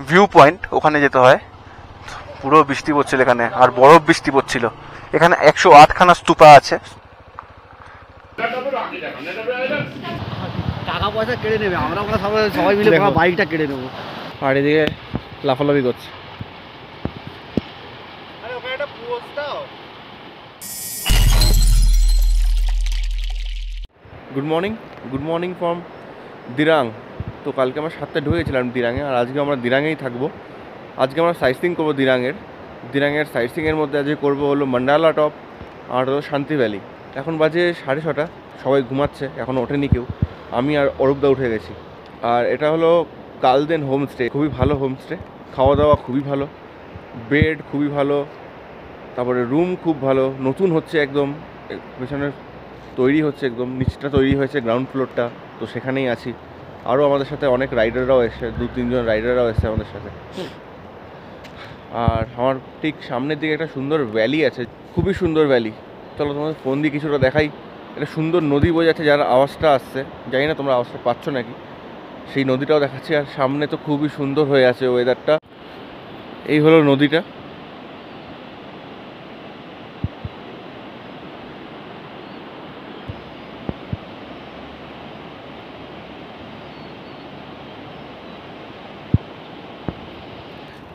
View point, ওখানে যেতে হয়। পুরো বৃষ্টি পড়ছিল এখানে, আর বরফ বৃষ্টি পড়ছিল। এখানে 108খানা স্তূপা আছে। টাকা পয়সা কেড়ে নেবে, আমরা সবাই মিলে বাইকটা কেড়ে নেবো। আর এদিকে লাফালাফি করছে। Good morning from Dirang. তো কালকে আমরা 7টায় ঢুকেছিলাম দিরাঙে, আর আজকে আমরা দিরাঙেই থাকবো। আজকে আমরা সাইট সিইং করবো দিরাঙের সাইট সিইংয়ের মধ্যে আজকে করবো হলো মান্ডালা টপ আর হলো শান্তি ভ্যালি। এখন বাজে 6:30, সবাই ঘুমাচ্ছে, এখনও ওঠেনি কেউ। আমি আর অরূপদা উঠে গেছি। আর এটা হলো কালদেন হোমস্টে, খুবই ভালো হোমস্টে, খাওয়া দাওয়া খুবই ভালো, বেড খুবই ভালো, তারপরে রুম খুব ভালো, নতুন হচ্ছে একদম, পেছনে তৈরি হচ্ছে একদম, নিচটা তৈরি হয়েছে, গ্রাউন্ড ফ্লোরটা। তো সেখানেই আছি। আরও আমাদের সাথে অনেক রাইডাররাও এসে, 2-3 জন রাইডাররাও এসে আমাদের সাথে। আর আমার ঠিক সামনের দিকে একটা সুন্দর ভ্যালি আছে, খুবই সুন্দর ভ্যালি। চলো তোমাদের ফোন দিয়ে কিছুটা দেখাই। একটা সুন্দর নদী বয়ে যাচ্ছে, যার আওয়াজটা আসছে, জানি না তোমরা আওয়াজটা পাচ্ছ নাকি। সেই নদীটাও দেখাচ্ছি। আর সামনে তো খুবই সুন্দর হয়ে আছে ওয়েদারটা। এই হলো নদীটা।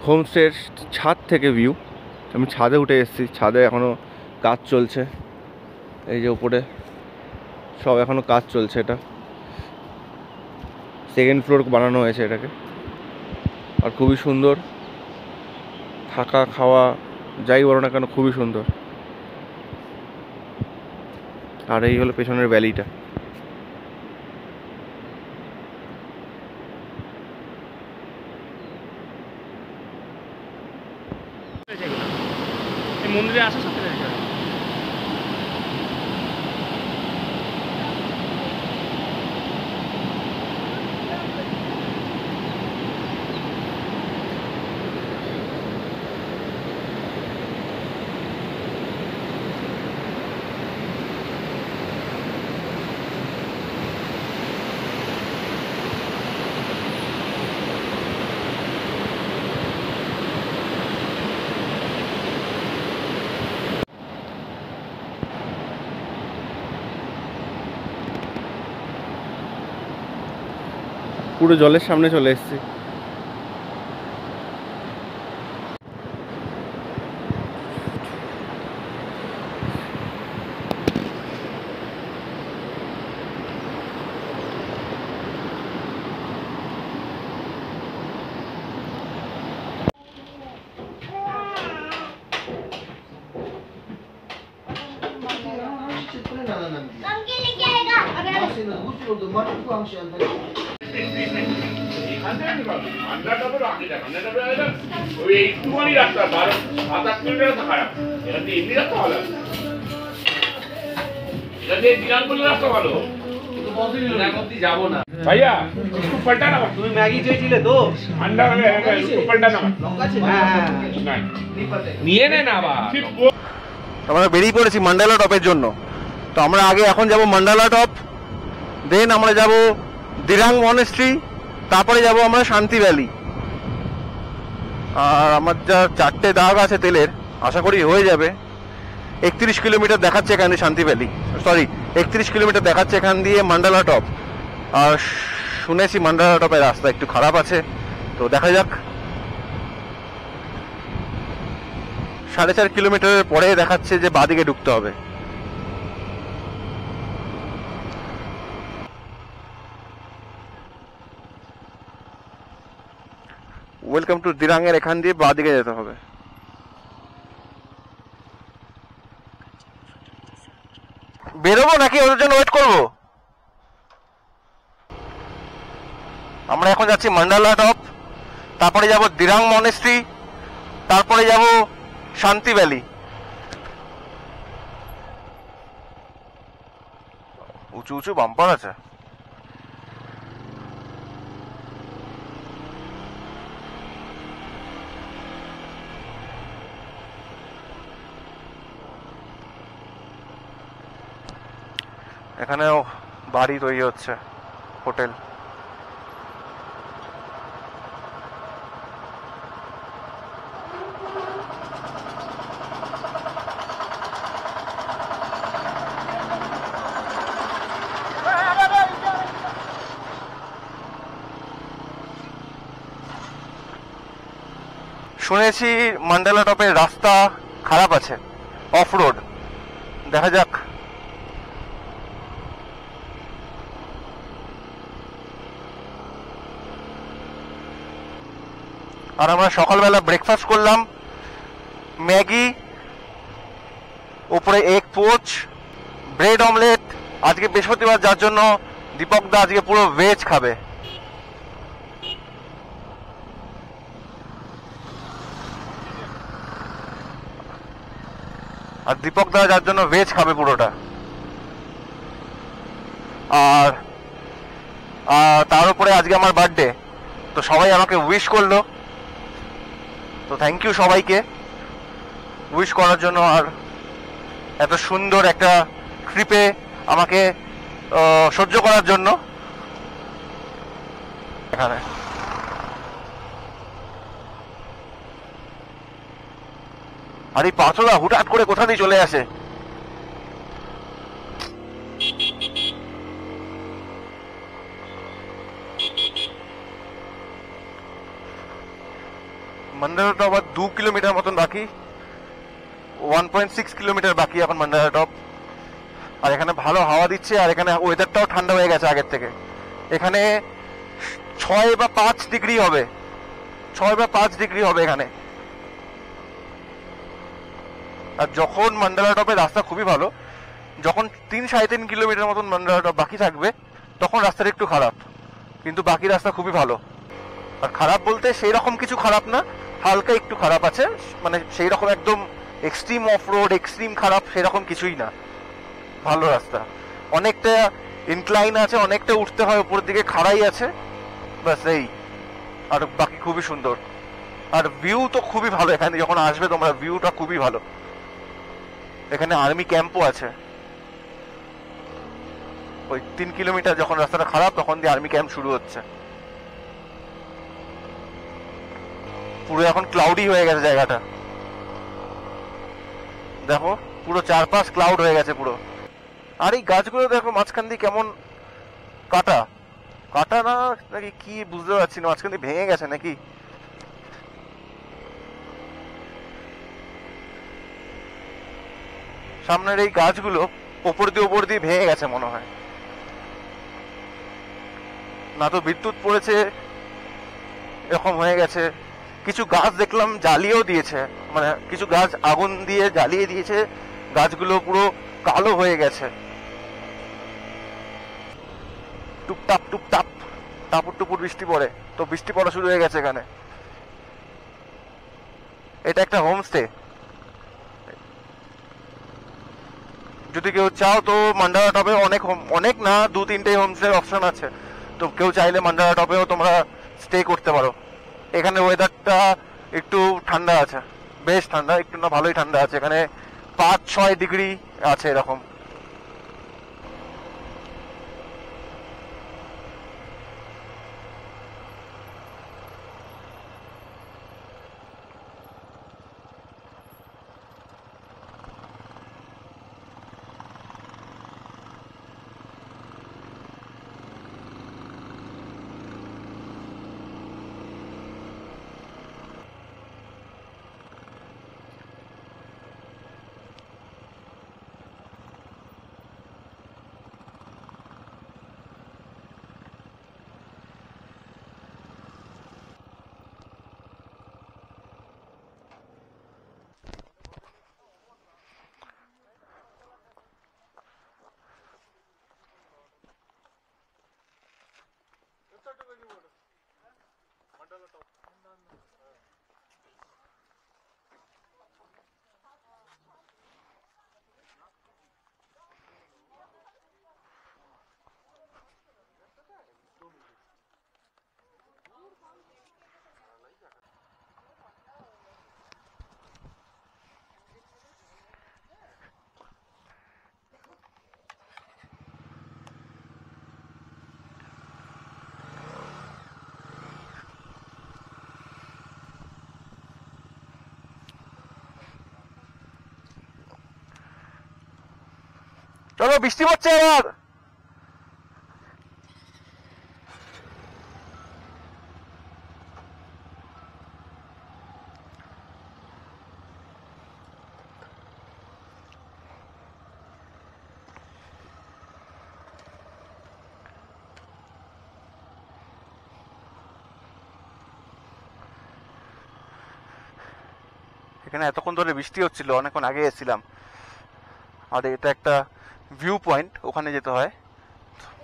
হোমস্টের ছাদ থেকে ভিউ। আমি ছাদে উঠে এসেছি, ছাদে এখনও কাজ চলছে। এই যে উপরে সব এখনও কাজ চলছে। এটা সেকেন্ড ফ্লোর বানানো হয়েছে এটাকে। আর খুবই সুন্দর, থাকা খাওয়া যাই বলো না কেন খুবই সুন্দর। আর এই হলো পেছনের ভ্যালিটা। মন্দিরে আসা সত্যি পুরো জলের সামনে চলে এসেছি। ভাইয়া পাল্টা না, তুমি ম্যাগি চেয়েছিলে তো ঠান্ডা হলে পাল্টা না, নিয়ে নে না। আমরা বেরিয়ে পড়েছি মান্ডালা টপের জন্য। তো আমরা আগে এখন যাব মান্ডালা টপ, দেন আমরা যাব দিরাং মনেস্ট্রি, তারপরে যাব আমরা শান্তি ভ্যালি। আর আমার যা 4টে দাগ আছে তেলের, আশা করি হয়ে যাবে। 31 কিলোমিটার দেখাচ্ছে এখানে শান্তি ভ্যালি, 31 কিলোমিটার দেখাচ্ছে এখান দিয়ে মান্ডালা টপ। আর শুনেছি মান্ডালা টপের রাস্তা একটু খারাপ আছে, তো দেখা যাক। 4.5 কিলোমিটারের পরে দেখাচ্ছে যে বাঁদিকে ঢুকতে হবে। ওয়েলকাম টু দিরাঙের এখান দিয়ে বাঁদিকে যেতে হবে। বেরোবো নাকি ওদের জন্য ওয়েট করবো? আমরা এখন যাচ্ছি মান্ডালা টপ, তারপরে যাব দিরাং মনেস্ট্রি, তারপরে যাব শান্তি ভ্যালি। উঁচু উঁচু বাম্পার আছে। এখানেও বাড়ি তৈরি হচ্ছে, হোটেল। শুনেছি মান্ডালা টপের রাস্তা খারাপ আছে, অফ রোড, দেখা যাক। আর আমরা সকালবেলা ব্রেকফাস্ট করলাম, ম্যাগি, উপরে এগ পোচ, ব্রেড অমলেট। আজকে বৃহস্পতিবার, যার জন্য দীপক দা আজকে পুরো ভেজ খাবে। আর দীপক দা যার জন্য ভেজ খাবে পুরোটা। আর তার উপরে আজকে আমার বার্থডে, তো সবাই আমাকে উইশ করলো, তো থ্যাংক ইউ সবাইকে উইশ করার জন্য। আর এত সুন্দর একটা ট্রিপে আমাকে সহ্য করার জন্য। এখানে আর এই পাথরটা হুটহাট করে কোথা দিয়ে চলে আসে। মান্ডালা টপ আর 2 কিলোমিটার মতন বাকি, 1.6 কিলোমিটার বাকি এখন মান্ডালা টপ। আর এখানে ভালো হাওয়া দিচ্ছে, আর এখানে ওয়েদারটাও ঠান্ডা হয়ে গেছে আগের থেকে। এখানে 6 বা 5 ডিগ্রি হবে, 6 বা 5 ডিগ্রি হবে এখানে। আর যখন মান্ডালা টপের রাস্তা খুবই ভালো, যখন 3-3.5 কিলোমিটার মতন মান্ডালা টপ বাকি থাকবে, তখন রাস্তাটা একটু খারাপ, কিন্তু বাকি রাস্তা খুবই ভালো। আর খারাপ বলতে সেই রকম কিছু খারাপ না, হালকা একটু খারাপ আছে, মানে সেই রকম একদম এক্সট্রিম অফ রোড, এক্সট্রিম খারাপ সেরকম কিছুই না, ভালো রাস্তা। অনেকটা ইনক্লাইন আছে, অনেকটা উঠতে হয় উপরের দিকে, খাড়াই আছে, বাস এই। আর বাকি খুবই সুন্দর, আর ভিউ তো খুবই ভালো। এখানে যখন আসবে তোমরা, ভিউটা খুবই ভালো। এখানে আর্মি ক্যাম্পও আছে। ওই 3 কিলোমিটার যখন রাস্তাটা খারাপ, তখন দিয়ে আর্মি ক্যাম্প শুরু হচ্ছে। পুরো এখন ক্লাউডি হয়ে গেছে জায়গাটা, দেখো পুরো চারপাশ ক্লাউড হয়ে গেছে পুরো। আর এই গাছগুলো দেখো মাঝখান দিয়ে কেমন কাটা কাটা না নাকি কি বুঝতে পারছি না, মাঝখান দিয়ে ভেঙে গেছে নাকি। সামনের এই গাছগুলো ওপর দিয়ে ভেঙে গেছে মনে হয়, না তো বিদ্যুৎ পড়েছে, এরকম হয়ে গেছে। কিছু গাছ দেখলাম জ্বালিয়েও দিয়েছে, মানে কিছু গাছ আগুন দিয়ে জ্বালিয়ে দিয়েছে, গাছগুলো পুরো কালো হয়ে গেছে। টুপটাপ টুপটাপ টাপুর টুপুর বৃষ্টি পড়ে, তো বৃষ্টি পড়া শুরু হয়ে গেছে এখানে। এটা একটা হোমস্টে, যদি কেউ চাও তো মান্ডালা টপে অনেক না 2-3টে হোমস্টে অপশন আছে, তো কেউ চাইলে মান্ডালা টপেও তোমরা স্টে করতে পারো। এখানে ওয়েদারটা একটু ঠান্ডা আছে, বেশ ঠান্ডা, একটু না ভালোই ঠান্ডা আছে। এখানে 5-6 ডিগ্রি আছে এরকম। চলো, বৃষ্টি পড়ছে এবার। এখানে এতক্ষণ ধরে বৃষ্টি হচ্ছিল, অনেকক্ষণ আগে এসেছিলাম। আর এটা একটা ভিউ পয়েন্ট, ওখানে যেতে হয়।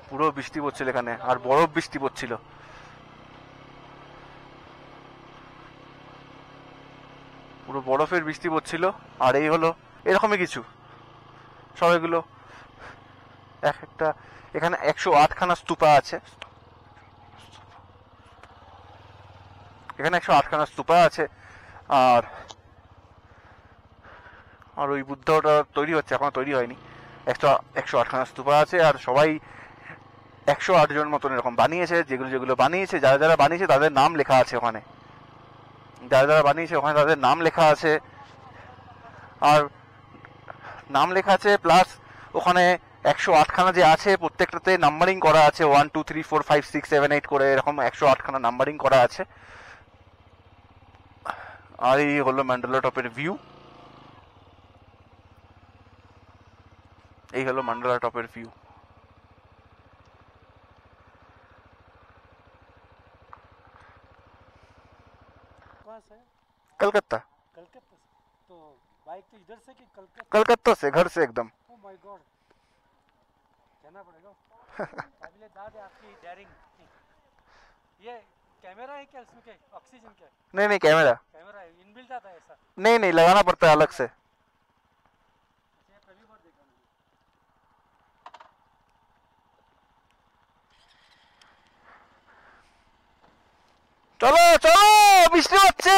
পুরো বৃষ্টি পড়ছিল এখানে, আর বরফ বৃষ্টি পড়ছিল। পুরো বরফের বৃষ্টি পড়ছিল। আর এই হলো এরকমই কিছু, সব এগুলো এক একটা। এখানে 108খানা স্তূপা আছে, এখানে 108খানা স্তূপা আছে। আর আর ওই বুদ্ধটা তৈরি হচ্ছে, এখনো তৈরি হয়নি। 108খানা স্তূপা আছে, আর সবাই 108 জন মতন এরকম বানিয়েছে। যেগুলো যেগুলো বানিয়েছে, যারা যারা বানিয়েছে তাদের নাম লেখা আছে ওখানে, যারা যারা বানিয়েছে ওখানে তাদের নাম লেখা আছে। আর নাম লেখা আছে প্লাস ওখানে 108খানা যে আছে প্রত্যেকটাতে নাম্বারিং করা আছে, 1 2 3 4 5 6 7 8 করে এরকম 108খানা নাম্বারিং করা আছে। আর এই হলো ম্যান্ডেলা টপের ভিউ, এই হলো ম্যান্ডেলা টপের ভিউ। कलकत्ता। कलकत्ता से तो बाइक तो इधर से कि कलकत्ता? कलकत्ता से, घर से एकदम। ओ माय गॉड, कहना पड़ेगा। काबिले दाद है आपकी डेयरिंग। ये कैमरा है क्या इसमें, के ऑक्सीजन क्या है? नहीं नहीं, कैमरा कैमरा है, इनबिल्ट आता है ऐसा? नहीं नहीं, लगाना पड़ता है अलग से। अच्छा, पहली बार देखा मैंने। চলো চলো, বৃষ্টি হচ্ছে।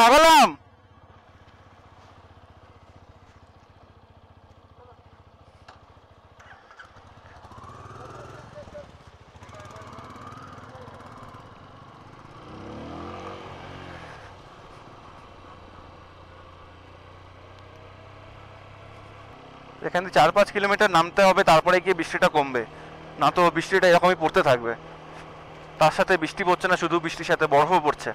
আগালাম। এখান থেকে 4-5 কিলোমিটার নামতে হবে, তারপরে গিয়ে বৃষ্টিটা কমবে। না তো বৃষ্টিটা এরকমই পড়তে থাকবে। তার সাথে বৃষ্টি পড়ছে না শুধু, বৃষ্টির সাথে বরফও পড়ছে।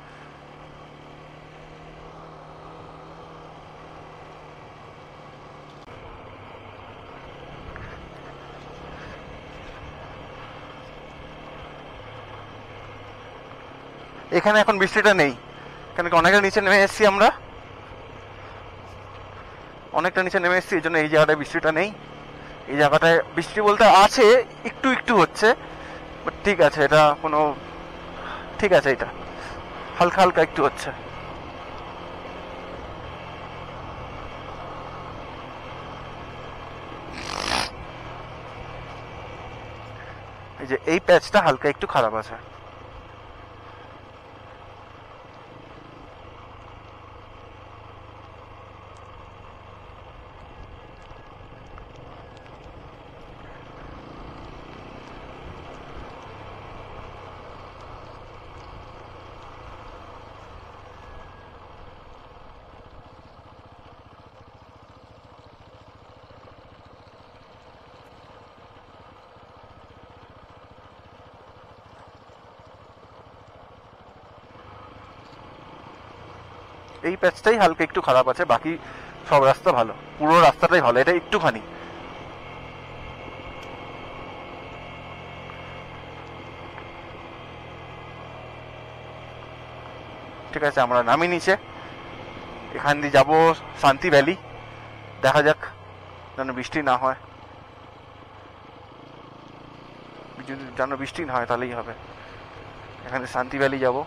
এখানে এখন বৃষ্টিটা নেই, কেন কি অনেকটা নিচে নেমে এসেছি আমরা, অনেকটা নিচে নেমে এসেছি, এই জন্য এই জায়গাটায় বৃষ্টিটা নেই। এই জায়গাটায় বৃষ্টি বলতে আছে, একটু একটু হচ্ছে, বাট ঠিক আছে, এটা কোনো ঠিক আছে, এটা হালকা হালকা একটু হচ্ছে। এই যে এই প্যাচটা হালকা একটু খারাপ আছে। এই প্যাচটাই হালকা একটু খারাপ আছে, বাকি সব রাস্তা ভালো, পুরো রাস্তাটাই ভালো, এটা একটুখানি। ঠিক আছে, আমরা নামি নিচে, এখান দিয়ে যাবো শান্তি ভ্যালি। দেখা যাক যেন বৃষ্টি না হয়, যদি যেন বৃষ্টি না হয় তাহলেই হবে। এখানে শান্তি ভ্যালি যাবো,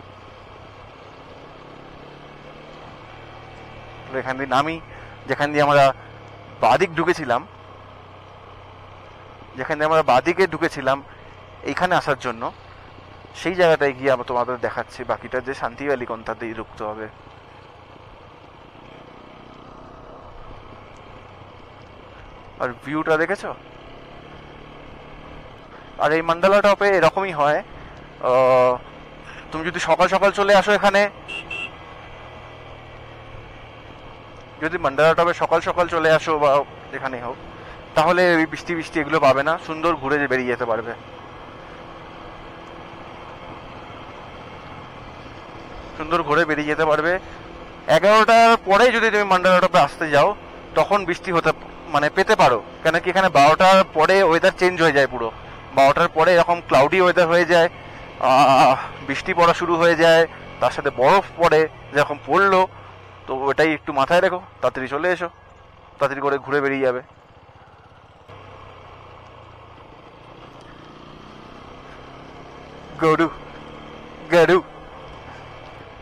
এখান দিয়ে নামি, যেখান দিয়ে আমরা বাদিক ঢুকেছিলাম, যেখান দিয়ে আমরা বাদিকে ঢুকেছিলাম এইখানে আসার জন্য, সেই জায়গাটায় গিয়ে আমরা তোমাদের দেখাচ্ছি বাকিটা, যে শান্তি ভ্যালি কোনটা দিয়ে ঢুকতে হবে। আর ভিউটা দেখেছো? আর এই মান্ডালা টপে এরকমই হয়, তুমি যদি সকাল সকাল চলে আসো এখানে, যদি মান্ডালা টপে সকাল সকাল চলে আসো বা যেখানে হোক, তাহলে ওই বৃষ্টি বৃষ্টি এগুলো পাবে না, সুন্দর ঘুরে বেরিয়ে যেতে পারবে। সুন্দর ঘুরে বেরিয়ে যেতে পারবে। 11টার পরে যদি তুমি মান্ডালা টপে আসতে যাও, তখন বৃষ্টি হতে মানে পেতে পারো, কেন কি এখানে 12টার পরে ওয়েদার চেঞ্জ হয়ে যায় পুরো। 12টার পরে এরকম ক্লাউডি ওয়েদার হয়ে যায়, বৃষ্টি পড়া শুরু হয়ে যায়, তার সাথে বরফ পড়ে, যখন পড়লো তো ওটাই একটু মাথায় রেখো, তাড়াতাড়ি চলে এসো, তাড়াতাড়ি করে ঘুরে বেরিয়ে যাবে। গরু গরু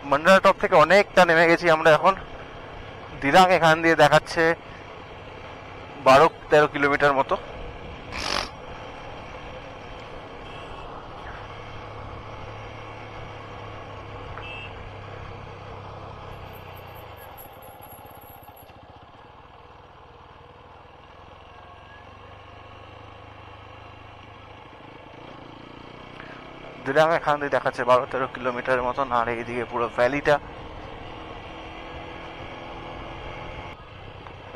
মান্ডালা টপ থেকে অনেকটা নেমে গেছি আমরা এখন। দিরাং এখান দিয়ে দেখাচ্ছে 12-13 কিলোমিটার মতো। দিরাং এখান দিয়ে দেখাচ্ছে 12-13 কিলোমিটারের মতন। আর এইদিকে পুরো ভ্যালিটা,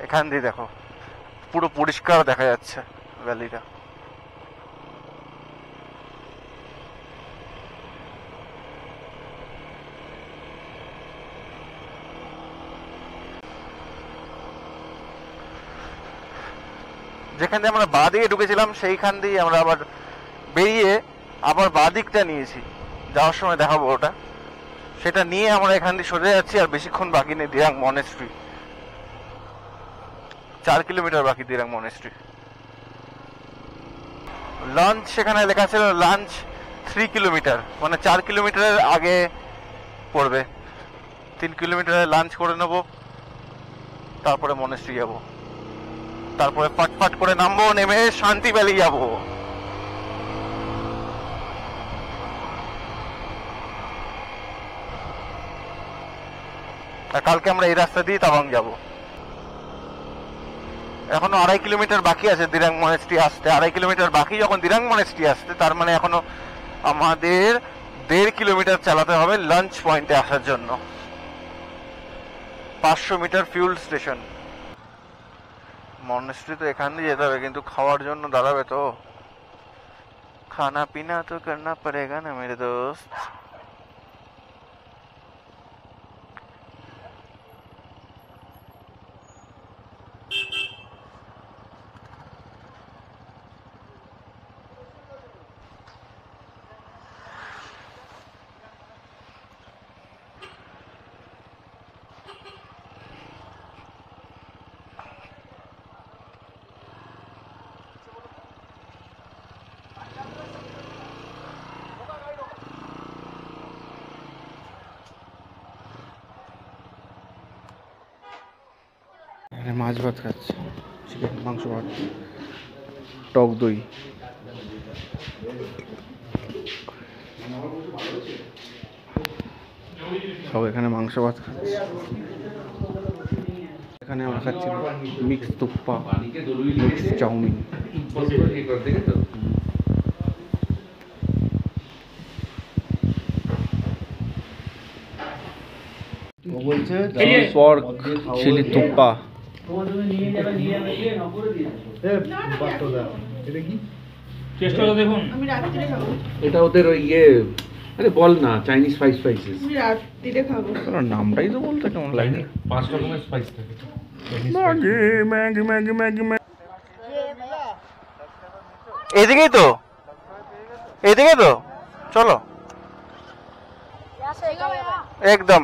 এখান দিয়ে দেখো পুরো পরিষ্কার দেখা যাচ্ছে ভ্যালিটা। যেখান দিয়ে আমরা বাঁ দিকে ঢুকেছিলাম সেইখান দিয়ে আমরা আবার বেরিয়ে আবার বাঁ দিকটা নিয়েছি, যাওয়ার সময় দেখাবো ওটা। সেটা নিয়ে আমরা এখান দিয়ে সোজা যাচ্ছি। আর বেশিক্ষণ বাকি নেই দিরাং মনেস্ট্রি, 4 কিলোমিটার বাকি দিরাং মনেস্ট্রি। লাঞ্চ সেখানে লেখা ছিল লাঞ্চ 3 কিলোমিটার, মানে 4 কিলোমিটারের আগে পড়বে। 3 কিলোমিটারের লাঞ্চ করে নেবো, তারপরে মনেস্ট্রি যাবো, তারপরে ফাটফাট করে নামবো, নেমে শান্তি ভ্যালি যাবো। আর কালকে আমরা এই রাস্তা দিয়ে তাওয়াং যাব। এখনো 2.5 কিলোমিটার বাকি আছে দিরাং মনেস্ট্রি আসতে। 2.5 কিলোমিটার বাকি যখন দিরাং মনেস্ট্রি আসতে, তার মানে এখনো আমাদের 1.5 কিলোমিটার চালাতে হবে লাঞ্চ পয়েন্টে আসার জন্য। 500 মিটার ফিউল স্টেশন। মনেস্ট্রি তো এখান দিয়ে যেতে হবে, কিন্তু খাওয়ার জন্য দাঁড়াবে তো, খানা পিনা তো করনা পড়েগা না মেরে দোস্ত। এখানে মাছ ভাত খাচ্ছে, চিকেন মাংস ভাত, টক দই। সব এখানে মাংস ভাত খাচ্ছে। এখানে আমরা খাচ্ছি mix thukpa, mix chow mein. Pork chilli thukpa. চেষ্টা করে দেখুন। আমি রাত্রিরে খাবো। এটা ওদের ওই ইয়ে, আরে বল না, চাইনিজ স্পাইসেস। আমি রাত্রিরে খাবো। তোর নামটাই তো বলতে কেমন লাগে। 5 রকমের স্পাইস থাকে। Maggi Maggi Maggi Maggi Maggi. এদিকেই তো, এদিকে তো, চলো একদম।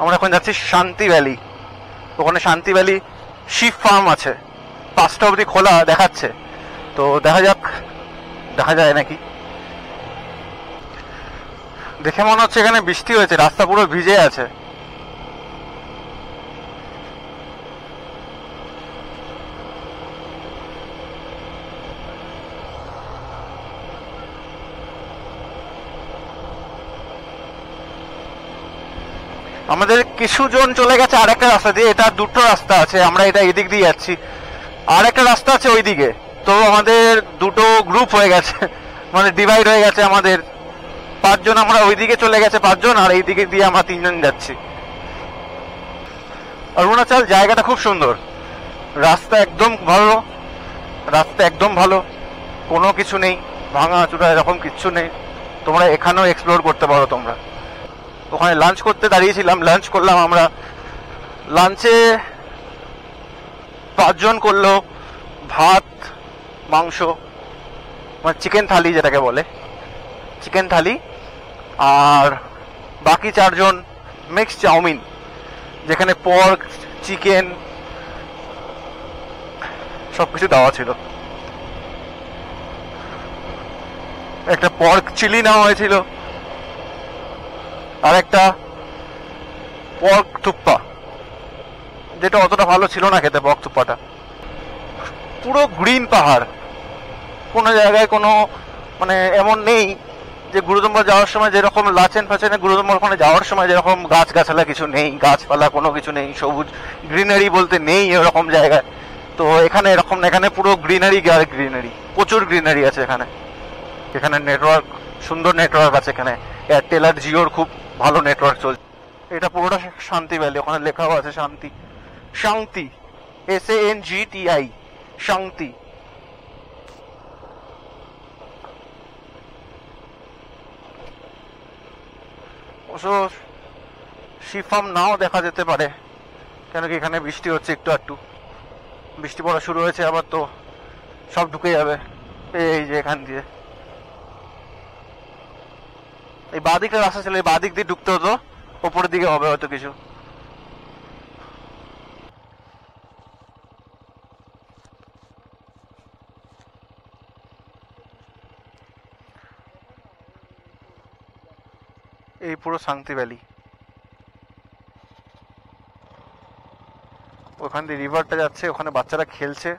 আমরা এখন যাচ্ছি শান্তি ভ্যালি। ওখানে শান্তি ভ্যালি শিপ ফার্ম আছে, 5টা অবধি খোলা দেখাচ্ছে, তো দেখা যাক, দেখা যায় নাকি। দেখে মনে হচ্ছে এখানে বৃষ্টি হয়েছে, রাস্তা পুরো ভিজে আছে। আমাদের কিছুজন চলে গেছে আরেকটা রাস্তা দিয়ে, এটা 2টো রাস্তা আছে, আমরা এটা এদিক দিয়ে যাচ্ছি, আর একটা রাস্তা আছে ওইদিকে। তো আমাদের 2টো গ্রুপ হয়ে গেছে, মানে ডিভাইড হয়ে গেছে। আমাদের 5 জন, আমরা ওইদিকে চলে গেছে 5 জন, আর এইদিকে দিয়ে আমরা 3 জন যাচ্ছি। অরুণাচল জায়গাটা খুব সুন্দর, রাস্তা একদম ভালো, রাস্তা একদম ভালো, কোনো কিছু নেই, ভাঙা চূড়া এরকম কিচ্ছু নেই। তোমরা এখানেও এক্সপ্লোর করতে পারো। তোমরা ওখানে লাঞ্চ করতে দাঁড়িয়েছিলাম, লাঞ্চ করলাম আমরা। লাঞ্চে 5 জন করলো ভাত মাংস, মানে চিকেন থালি যেটাকে বলে, চিকেন থালি। আর বাকি 4 জন মিক্স চাউমিন, যেখানে পর্ক চিকেন সব কিছু দেওয়া ছিল। একটা পর্ক চিলি নেওয়া হয়েছিল, আর একটা পর্ক থুপ্পা, যেটা অতটা ভালো ছিল না খেতে। পর্ক থুপ্পাটা পুরো গ্রিন পাহাড়, কোনো জায়গায় কোনো মানে এমন নেই যে গুরুদম্বর যাওয়ার সময় যেরকম লাচেন ফাচেনে গুরুদম্বর ওখানে যাওয়ার সময় যেরকম গাছ গাছালা কিছু নেই, গাছপালা কোনো কিছু নেই, সবুজ গ্রিনারি বলতে নেই এরকম জায়গায়। তো এখানে এরকম না, এখানে পুরো গ্রিনারি আর গ্রিনারি, প্রচুর গ্রিনারি আছে এখানে। এখানে নেটওয়ার্ক, সুন্দর নেটওয়ার্ক আছে এখানে। এয়ারটেল আর জিওর খুব ভালো নেটওয়ার্ক চলছে। এটা পুরোটা শান্তি ভ্যালি, ওখানে লেখাও আছে শান্তি, শান্তি, SANGTI, শান্তি। অবশ্য শিফাম নাও দেখা যেতে পারে, কেন কি এখানে বৃষ্টি হচ্ছে, একটু একটু বৃষ্টি পড়া শুরু হয়েছে আবার, তো সব ঢুকে যাবে এই যে এখান দিয়ে। এই বাঁদিকের রাস্তা ছিল, এই বাঁদিক দিয়ে ঢুকতে হতো, ওপরের দিকে হবে হয়তো কিছু। এই পুরো শান্তি ভ্যালি, ওখান দিয়ে রিভারটা যাচ্ছে, ওখানে বাচ্চারা খেলছে।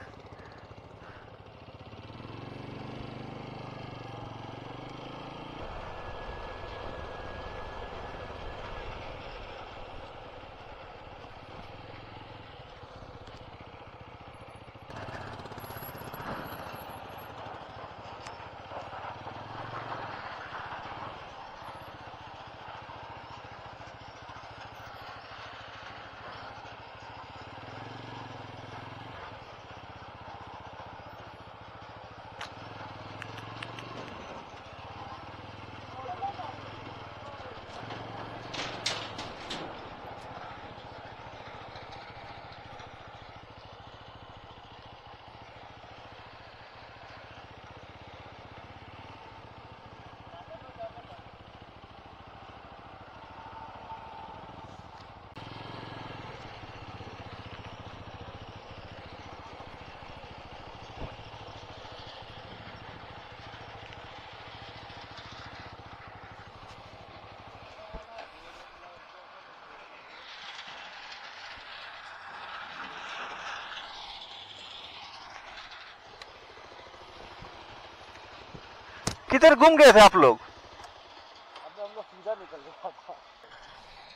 किधर घूम गए थे आप लोग?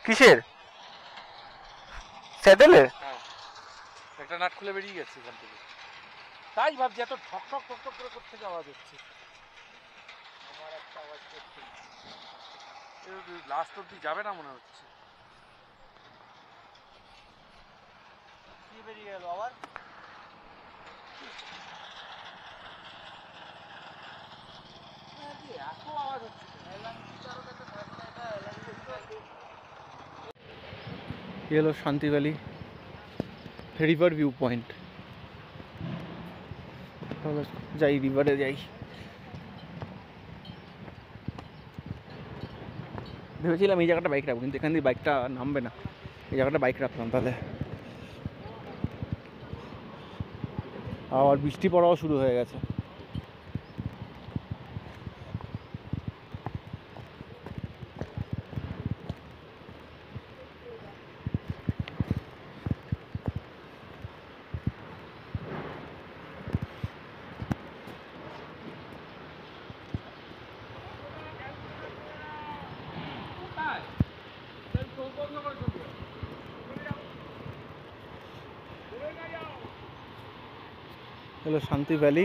কিসের স্যাডেলে? একটা নাট খুলে বেরিয়ে গেছে এখান থেকে, তাই ভাবছি এত ঠক ঠক ঠক ঠক করে করতে আওয়াজ হচ্ছে। আমার একটা আওয়াজ করছে, লাস্ট অব্দি যাবে না মনে হচ্ছে। কি বেরিয়ে গেল আবার? এত আওয়াজ হচ্ছে, ये हलो शांति वैली रिवर व्यू पॉइंट। যাই রিভারে যাই। ভেবেছিলাম এই জায়গাটা বাইক রাখবো, কিন্তু এখান দিয়ে বাইকটা নামবে না, এই জায়গাটা বাইক রাখলাম। তাহলে আবার বৃষ্টি পড়াও শুরু হয়ে গেছে। হলো শান্তি ভ্যালি,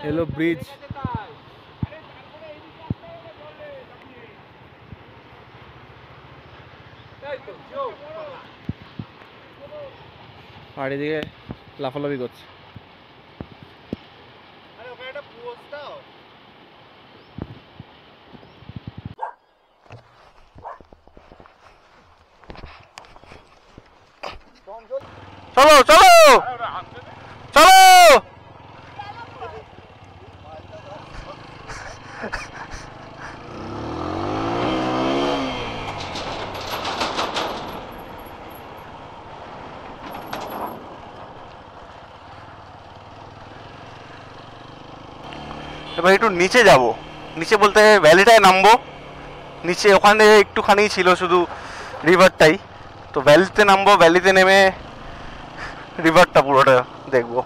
হলো ব্রিজ। আর এদিকে লাফালাফি করছে। চলো চলো চলো। এবার একটু নিচে যাব, নিচে বলতে ভ্যালিটায় নামবো। নিচে ওখানে একটুখানি ছিল শুধু রিভারটাই, তো ভ্যালিতে নামবো, ভ্যালিতে নেমে রিভারটা পুরোটা দেখবো।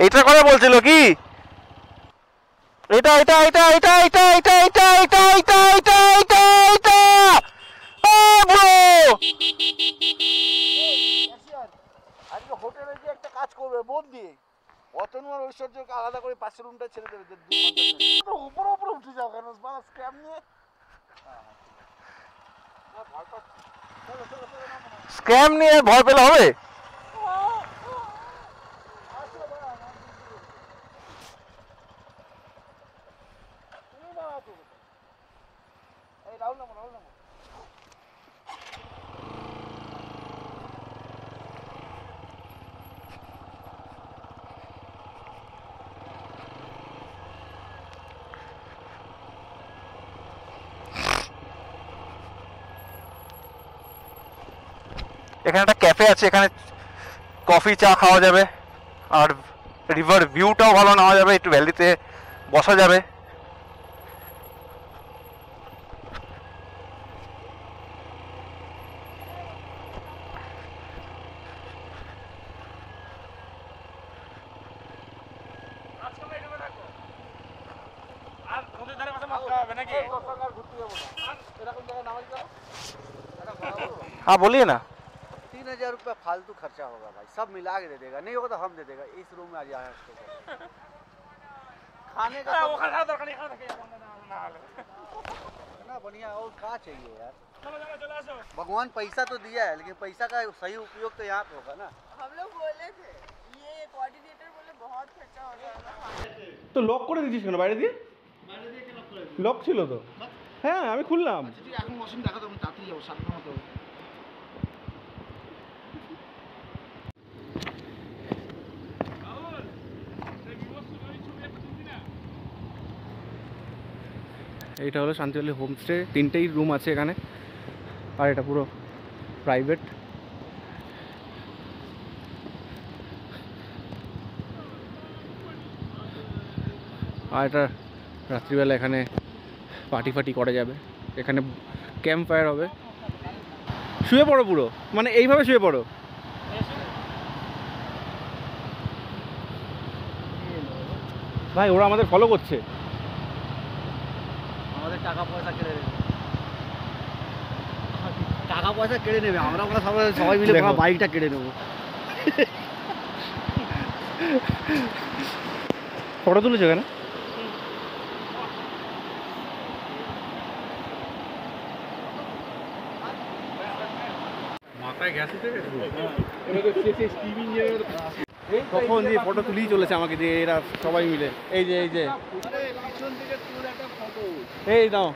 এইটার কথা বলছিল কি? এটা এটা এটা এটা এটা এটা এটা এটা এটা এটা এটা এটা আজকে হোটেলে যে একটা কাজ করবে বোন দিয়ে অতনু আর ঐশ্বর্যকে আলাদা করে পাশের রুমটা ছেড়ে দেবে 2 ঘন্টার জন্য। তো উপরে উপরে উঠে যাও কেন বাবা স্ক্র্যাম নিয়ে? স্ক্যাম নিয়ে ভয় পেলে হবে? এই রাহুল নামো রাহুল নামো। এখানে একটা ক্যাফে আছে, এখানে কফি চা খাওয়া যাবে, আর রিভার ভিউটাও ভালো নেওয়া যাবে, একটু ভ্যালিতে বসা যাবে। আর নদীর ধারে মাথা মারতে হবে নাকি? এরকম জায়গায় নামাজ যাও। हाँ बोलिए ना। 3000 रुपया फालतू खर्चा होगा भाई, सब मिला के दे देगा, नहीं होगा तो हम दे देगा। इस रूम में आ जाए खाने का वो खा दरकार नहीं, खा ना इतना बढ़िया और क्या चाहिए यार। चलो चलो चलो आसो। भगवान पैसा तो दिया है, लेकिन पैसा का सही उपयोग तो यहाँ पे होगा ना। हम लोग बोले थे ये कोऑर्डिनेटर बोले बहुत खर्चा हो जाएगा। তো লক করে দিয়েছিস কেন বাইরে দিয়ে? লক ছিল তো। হ্যাঁ আমি খুললাম। ঠিক এখন মশিন দেখা তো আমি তাড়াতাড়ি যাবো 7টার মতো। এইটা হলো শান্তিপল্লী হোমস্টে, 3টেই রুম আছে এখানে, আর এটা পুরো প্রাইভেট। আর এটা রাত্রিবেলা এখানে পার্টি ফার্টি করা যাবে, এখানে ক্যাম্প ফায়ার হবে। শুয়ে পড়ো পুরো, মানে এইভাবে শুয়ে পড়ো। ভাই ওরা আমাদের ফলো করছে। আমাদের টাকা পয়সা কেড়ে নেবে, টাকা পয়সা কেড়ে নেবে, আমরা ওরা সবাই মিলে দেখো। বাইকটা কেড়ে নেবো। ফটো তুলেছো কেন? মাথায় গ্যাস উঠে গেছে। তখন দিয়ে ফটো তুলেই চলেছে আমাকে দিয়ে এরা সবাই মিলে। এই যে এই যে পিছন থেকে তোর একটা ফটো এই দাও।